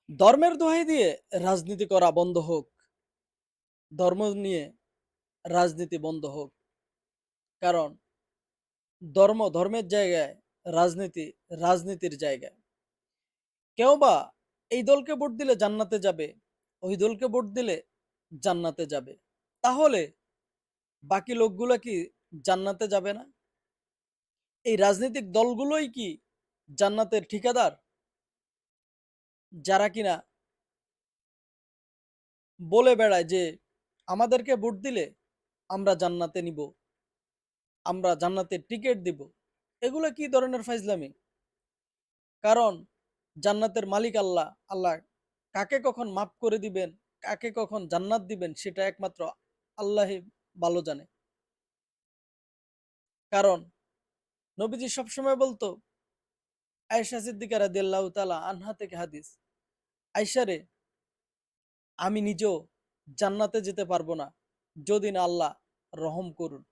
ধর্মের দোহাই দিয়ে রাজনীতি করা বন্ধ হোক। ধর্ম নিয়ে রাজনীতি বন্ধ হোক। কারণ ধর্মের জায়গায়, রাজনীতি রাজনীতির জায়গায়। কেউ বা এই দলকে ভোট দিলে জান্নাতে যাবে, ওই দলকে ভোট দিলে জান্নাতে যাবে। তাহলে বাকি লোকগুলো কি জান্নাতে যাবে না? এই রাজনৈতিক দলগুলোই কি জান্নাতের ঠিকাদার? যারা কিনা বলে বেড়ায় যে আমাদেরকে ভোট দিলে আমরা জান্নাতে নিব, আমরা জান্নাতের টিকিট দিব। এগুলো কি ধরনের ফাইজলামি? কারণ জান্নাতের মালিক আল্লাহ। আল্লাহ কাকে কখন মাফ করে দিবেন, কাকে কখন জান্নাত দিবেন সেটা একমাত্র আল্লাহই ভালো জানে। কারণ নবীজি সবসময় বলতো, আয়েশা সিদ্দিকা রাদিয়াল্লাহু তাআলা আনহা থেকে হাদিস, আয়েশা রে, আমি নিজেও জান্নাতে যেতে পারবো না যদি না আল্লাহ রহম করুন।